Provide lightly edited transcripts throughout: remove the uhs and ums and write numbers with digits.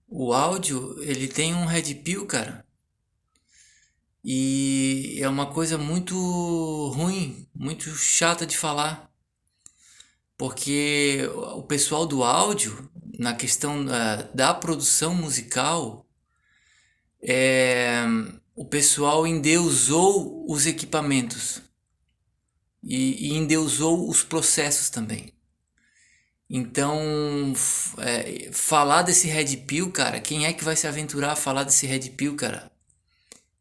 O áudio, ele tem um Red Pill, cara. E é uma coisa muito ruim, muito chata de falar. Porque o pessoal do áudio, na questão da produção musical, é, o pessoal endeusou os equipamentos e endeusou os processos também. Então, falar desse Red Pill, cara, quem é que vai se aventurar a falar desse Red Pill, cara?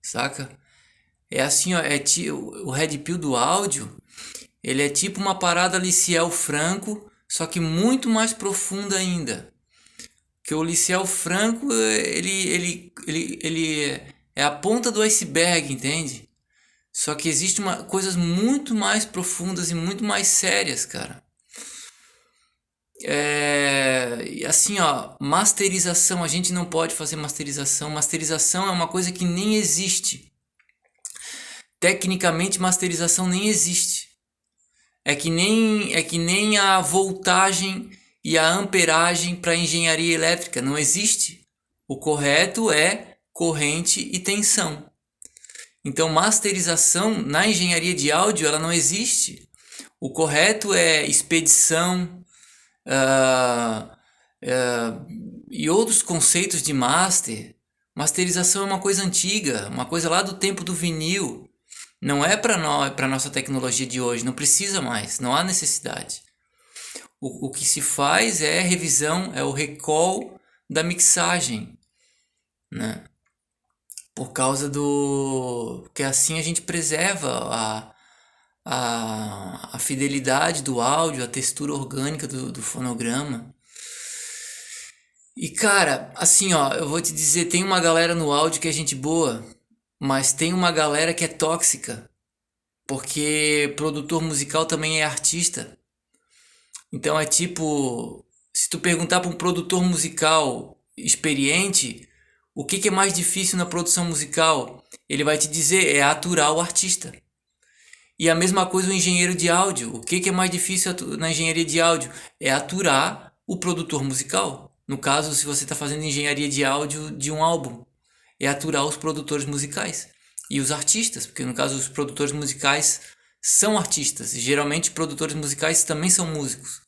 Saca? É assim, ó, o Red Pill do áudio, ele é tipo uma parada Liciel Franco, só que muito mais profunda ainda. Que o Liciel Franco, ele é a ponta do iceberg, entende? Só que existe coisas muito mais profundas e muito mais sérias, cara. E assim, ó, masterização, a gente não pode fazer masterização. Masterização é uma coisa que nem existe. Tecnicamente, masterização nem existe. É que nem a voltagem e a amperagem para engenharia elétrica, não existe. O correto é corrente e tensão. Então, masterização na engenharia de áudio ela não existe. O correto é expedição, ah, e outros conceitos de masterização é uma coisa antiga, uma coisa lá do tempo do vinil. Não é para nós, para nossa tecnologia de hoje, não precisa mais, não há necessidade. O que se faz é revisão, é o recall da mixagem, né? Por causa do que assim a gente preserva a fidelidade do áudio, a textura orgânica do fonograma. E cara, assim ó, eu vou te dizer, tem uma galera no áudio que é gente boa, mas tem uma galera que é tóxica, porque produtor musical também é artista. Então é tipo, se tu perguntar para um produtor musical experiente, o que é mais difícil na produção musical? Ele vai te dizer, é aturar o artista. E a mesma coisa o engenheiro de áudio. O que é mais difícil na engenharia de áudio? É aturar o produtor musical. No caso, se você está fazendo engenharia de áudio de um álbum, é aturar os produtores musicais e os artistas, porque no caso os produtores musicais são artistas e geralmente produtores musicais também são músicos.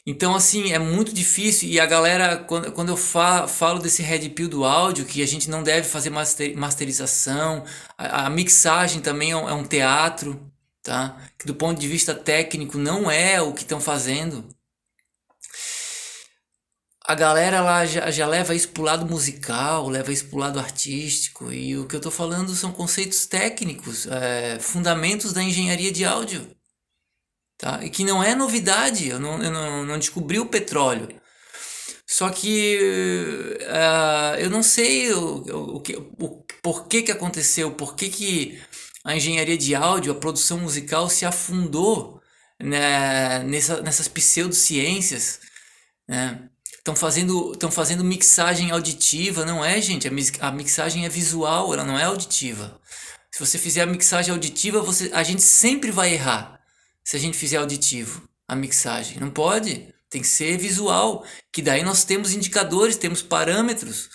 Então, assim, é muito difícil. E a galera, quando eu falo desse Red Pill do áudio, que a gente não deve fazer masterização, a mixagem também é um teatro, tá? Que do ponto de vista técnico não é o que estão fazendo. A galera lá já leva isso pro lado musical, leva isso pro lado artístico. E o que eu tô falando são conceitos técnicos, fundamentos da engenharia de áudio. Tá? E que não é novidade, eu não descobri o petróleo. Só que eu não sei por que aconteceu, por que a engenharia de áudio, a produção musical se afundou, né, nessas pseudociências, né? Estão fazendo mixagem auditiva, não é, gente? A mixagem é visual, ela não é auditiva. Se você fizer a mixagem auditiva, a gente sempre vai errar se a gente fizer auditivo a mixagem. Não pode, tem que ser visual, que daí nós temos indicadores, temos parâmetros.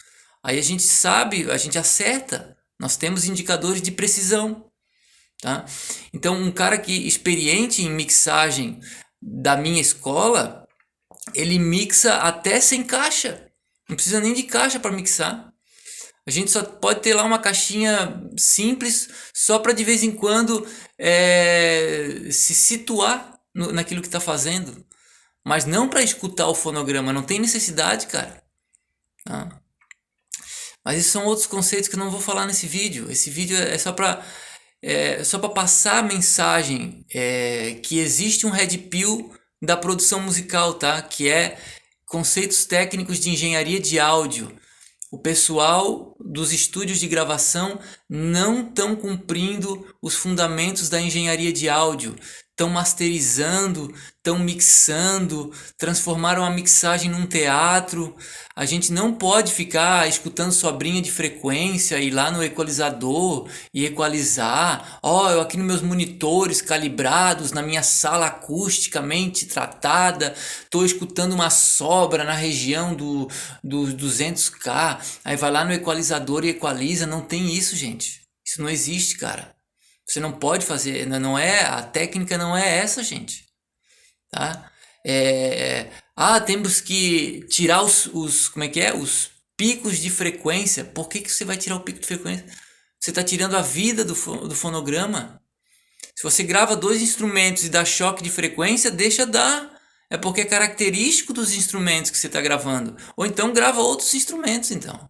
Aí a gente sabe, a gente acerta. Nós temos indicadores de precisão, tá? Então, um cara que experiente em mixagem da minha escola, ele mixa até sem caixa. Não precisa nem de caixa para mixar. A gente só pode ter lá uma caixinha simples, só para de vez em quando se situar naquilo que está fazendo. Mas não para escutar o fonograma, não tem necessidade, cara. Tá? Mas isso são outros conceitos que eu não vou falar nesse vídeo. Esse vídeo é só para passar a mensagem que existe um red pill da produção musical, tá? Que é conceitos técnicos de engenharia de áudio. O pessoal dos estúdios de gravação não estão cumprindo os fundamentos da engenharia de áudio. estão masterizando, estão mixando, transformaram a mixagem num teatro. A gente não pode ficar escutando sobrinha de frequência, ir lá no equalizador e equalizar. Ó, eu aqui nos meus monitores calibrados, na minha sala acusticamente tratada, estou escutando uma sobra na região dos 200K. Aí vai lá no equalizador e equaliza. Não tem isso, gente. Isso não existe, cara. Você não pode fazer, não é, a técnica não é essa, gente, tá? Temos que tirar como é que é? Os picos de frequência. Por que você vai tirar o pico de frequência? Você está tirando a vida do fonograma. Se você grava dois instrumentos e dá choque de frequência, deixa dar. É porque é característico dos instrumentos que você está gravando. Ou então grava outros instrumentos, então.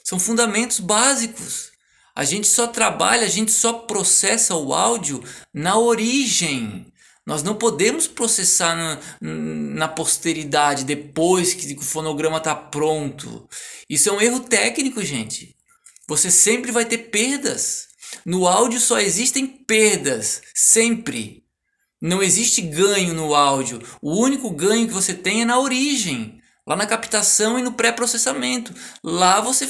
São fundamentos básicos. A gente só trabalha, a gente só processa o áudio na origem. Nós não podemos processar na posteridade, depois que o fonograma está pronto. Isso é um erro técnico, gente. Você sempre vai ter perdas. No áudio só existem perdas, sempre. Não existe ganho no áudio. O único ganho que você tem é na origem, lá na captação e no pré-processamento. Lá você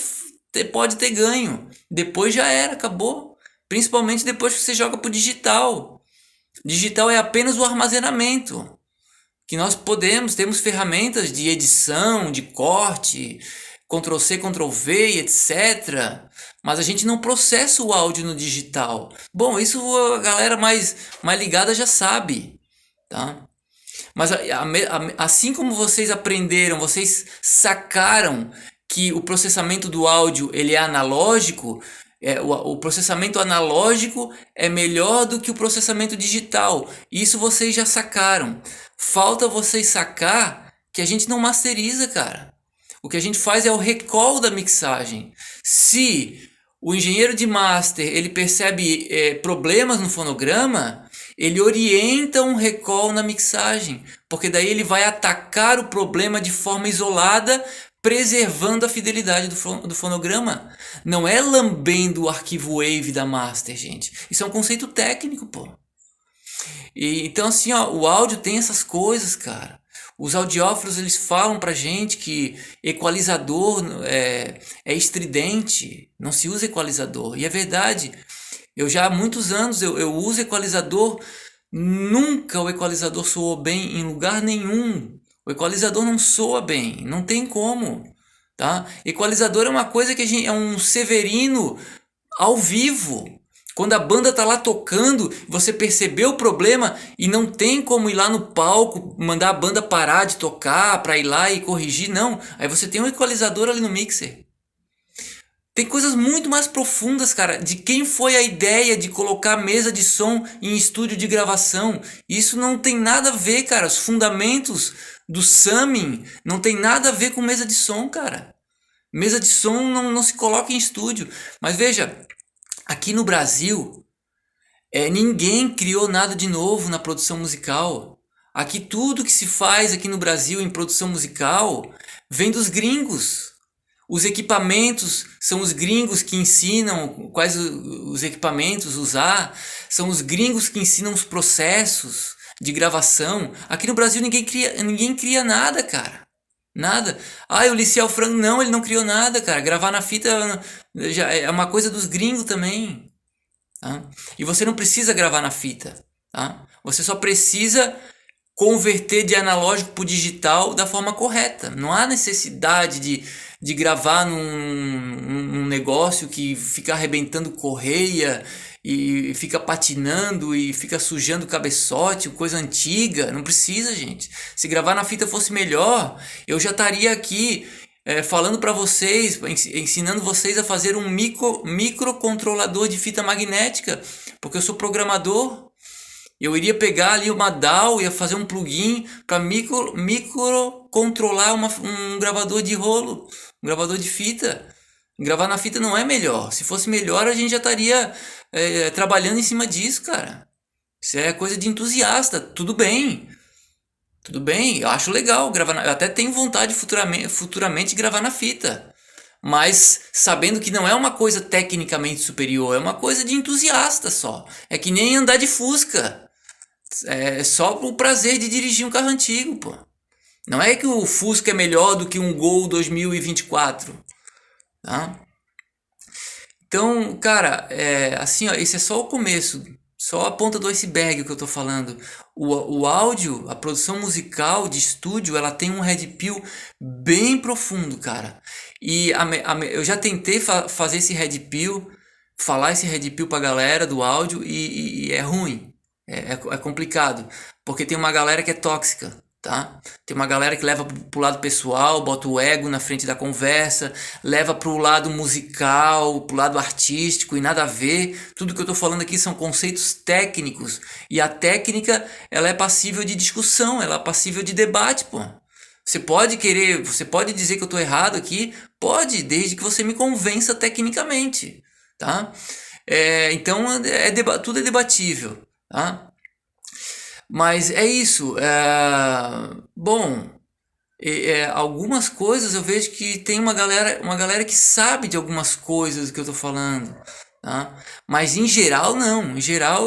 pode ter ganho. Depois já era, acabou. Principalmente depois que você joga para o digital. Digital é apenas o armazenamento. Que nós temos ferramentas de edição, de corte, Ctrl+C, Ctrl+V, etc. Mas a gente não processa o áudio no digital. Bom, isso a galera mais ligada já sabe, tá? Mas assim como vocês aprenderam, vocês sacaram que o processamento do áudio ele é analógico, o processamento analógico é melhor do que o processamento digital. Isso vocês já sacaram. Falta vocês sacar que a gente não masteriza, cara. O que a gente faz é o recall da mixagem. Se o engenheiro de master ele percebe problemas no fonograma, ele orienta um recall na mixagem, porque daí ele vai atacar o problema de forma isolada, preservando a fidelidade do fonograma. Não é lambendo o arquivo WAV da master, gente. Isso é um conceito técnico, pô. Então assim, ó, o áudio tem essas coisas, cara. Os audiófilos eles falam pra gente que equalizador é estridente, não se usa equalizador. E é verdade. Eu já há muitos anos eu uso equalizador, nunca o equalizador soou bem em lugar nenhum. O equalizador não soa bem, não tem como, tá? Equalizador é uma coisa que é um Severino ao vivo. Quando a banda tá lá tocando, você percebeu o problema e não tem como ir lá no palco, mandar a banda parar de tocar para ir lá e corrigir, não. Aí você tem um equalizador ali no mixer. Tem coisas muito mais profundas, cara, de quem foi a ideia de colocar mesa de som em estúdio de gravação. Isso não tem nada a ver, cara. Os fundamentos do summing não tem nada a ver com mesa de som, cara. Mesa de som não se coloca em estúdio. Mas veja, aqui no Brasil, ninguém criou nada de novo na produção musical. Aqui tudo que se faz aqui no Brasil em produção musical vem dos gringos. Os equipamentos são os gringos que ensinam quais os equipamentos usar, são os gringos que ensinam os processos de gravação. Aqui no Brasil ninguém cria nada, cara. Nada. O Liceu Franco, não, ele não criou nada, cara. Gravar na fita já é uma coisa dos gringos também. Tá? E você não precisa gravar na fita. Tá? Você só precisa converter de analógico para o digital da forma correta. Não há necessidade de gravar num negócio que fica arrebentando correia e fica patinando e fica sujando o cabeçote, coisa antiga. Não precisa, gente. Se gravar na fita fosse melhor, eu já estaria aqui falando para vocês, ensinando vocês a fazer um microcontrolador de fita magnética, porque eu sou programador. Eu iria pegar ali uma DAW, ia fazer um plugin para micro controlar um gravador de rolo, um gravador de fita. Gravar na fita não é melhor. Se fosse melhor, a gente já estaria trabalhando em cima disso, cara. Isso é coisa de entusiasta. Tudo bem, eu acho legal gravar. Eu até tenho vontade futuramente de gravar na fita. Mas sabendo que não é uma coisa tecnicamente superior, é uma coisa de entusiasta só. É que nem andar de Fusca. É só o prazer de dirigir um carro antigo, pô. Não é que o Fusca é melhor do que um Gol 2024, tá? Então, cara, assim, ó, esse é só o começo, só a ponta do iceberg que eu tô falando. O áudio, a produção musical de estúdio, ela tem um red pill bem profundo, cara. E eu já tentei fazer esse red pill, falar esse red pill pra galera do áudio e é ruim. É complicado, porque tem uma galera que é tóxica, tá? Tem uma galera que leva pro lado pessoal, bota o ego na frente da conversa, leva pro lado musical, pro lado artístico e nada a ver. Tudo que eu tô falando aqui são conceitos técnicos e a técnica, ela é passível de discussão, ela é passível de debate, pô. Você pode dizer que eu tô errado aqui, pode, desde que você me convença tecnicamente, tá? Então tudo é debatível, tá? Mas é isso. Bom, algumas coisas eu vejo que tem uma galera que sabe de algumas coisas que eu tô falando, tá? Mas em geral não. Em geral,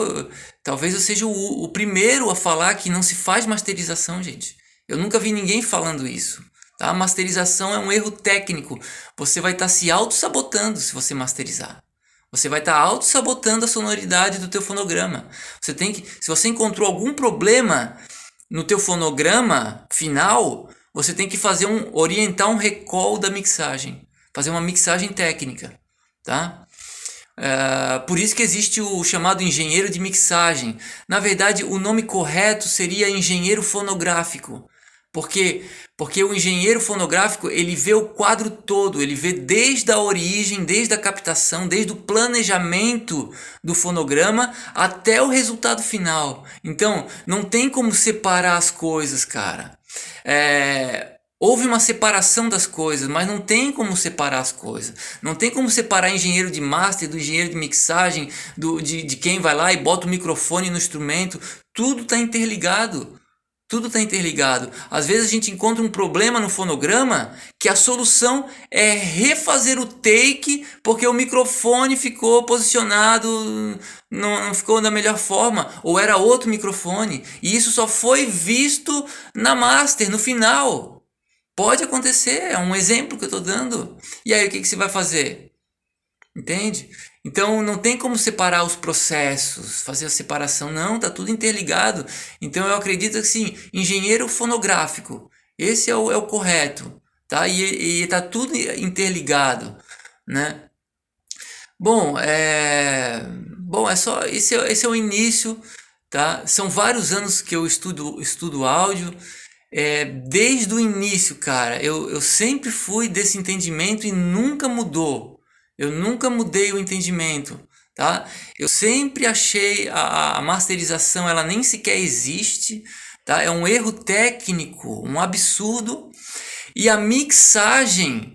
talvez eu seja o primeiro a falar que não se faz masterização, gente. Eu nunca vi ninguém falando isso. Tá? Masterização é um erro técnico. Você vai estar se auto-sabotando se você masterizar. Você vai estar auto-sabotando a sonoridade do teu fonograma. Se você encontrou algum problema no teu fonograma final, você tem que orientar um recall da mixagem, fazer uma mixagem técnica, tá? Por isso que existe o chamado engenheiro de mixagem. Na verdade, o nome correto seria engenheiro fonográfico. Porque, porque o engenheiro fonográfico, ele vê o quadro todo, ele vê desde a origem, desde a captação, desde o planejamento do fonograma até o resultado final. Então, não tem como separar as coisas, cara. Houve uma separação das coisas, mas não tem como separar as coisas. Não tem como separar engenheiro de master do engenheiro de mixagem, de quem vai lá e bota o microfone no instrumento. Tudo está interligado. Tudo está interligado. Às vezes a gente encontra um problema no fonograma que a solução é refazer o take porque o microfone ficou posicionado, não ficou da melhor forma, ou era outro microfone. E isso só foi visto na master, no final. Pode acontecer, é um exemplo que eu estou dando. E aí o que você vai fazer? Entende? Então não tem como separar os processos, fazer a separação, não, tá tudo interligado. Então eu acredito que sim, engenheiro fonográfico, esse é o correto, tá? E tá tudo interligado, né? Bom, bom, esse é o início, tá? São vários anos que eu estudo áudio. Desde o início, cara, eu sempre fui desse entendimento e nunca mudou. Eu nunca mudei o entendimento, tá? Eu sempre achei a masterização, ela nem sequer existe, tá? É um erro técnico, um absurdo. E a mixagem,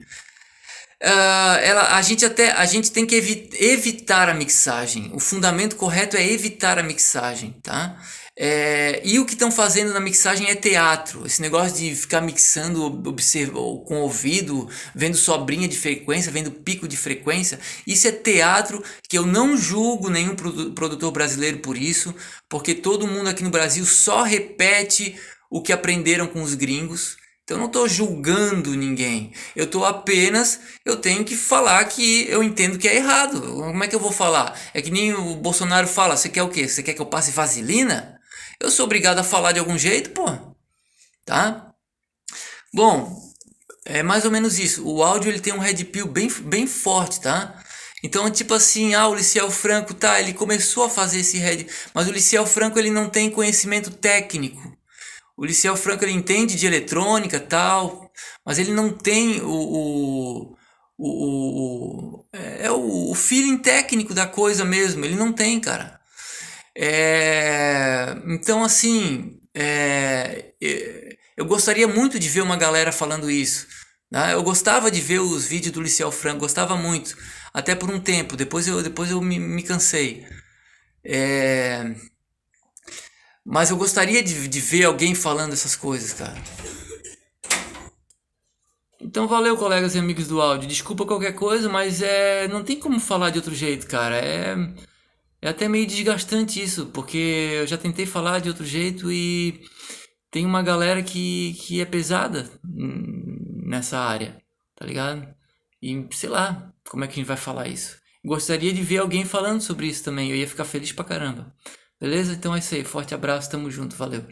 a gente tem que evitar a mixagem. O fundamento correto é evitar a mixagem, tá? E o que estão fazendo na mixagem é teatro. Esse negócio de ficar mixando com o ouvido, vendo sobrinha de frequência, vendo pico de frequência. Isso é teatro que eu não julgo nenhum produtor brasileiro por isso, porque todo mundo aqui no Brasil só repete o que aprenderam com os gringos. Então eu não estou julgando ninguém. Eu tenho que falar que eu entendo que é errado. Como é que eu vou falar? É que nem o Bolsonaro fala, você quer o quê? Você quer que eu passe vaselina? Eu sou obrigado a falar de algum jeito, pô. Tá? Bom, é mais ou menos isso. O áudio ele tem um red pill bem forte, tá? Então, tipo assim, o Liciel Franco, tá, ele começou a fazer esse red, mas o Liciel Franco ele não tem conhecimento técnico. O Liciel Franco ele entende de eletrônica tal, mas ele não tem o feeling técnico da coisa mesmo. Ele não tem, cara. Então, assim, eu gostaria muito de ver uma galera falando isso. Né? Eu gostava de ver os vídeos do Liciel Franco, gostava muito. Até por um tempo, depois eu me cansei. Mas eu gostaria de ver alguém falando essas coisas, cara. Então valeu, colegas e amigos do áudio. Desculpa qualquer coisa, mas não tem como falar de outro jeito, cara. É até meio desgastante isso, porque eu já tentei falar de outro jeito e tem uma galera que é pesada nessa área, tá ligado? E sei lá, como é que a gente vai falar isso? Gostaria de ver alguém falando sobre isso também, eu ia ficar feliz pra caramba. Beleza? Então é isso aí, forte abraço, tamo junto, valeu.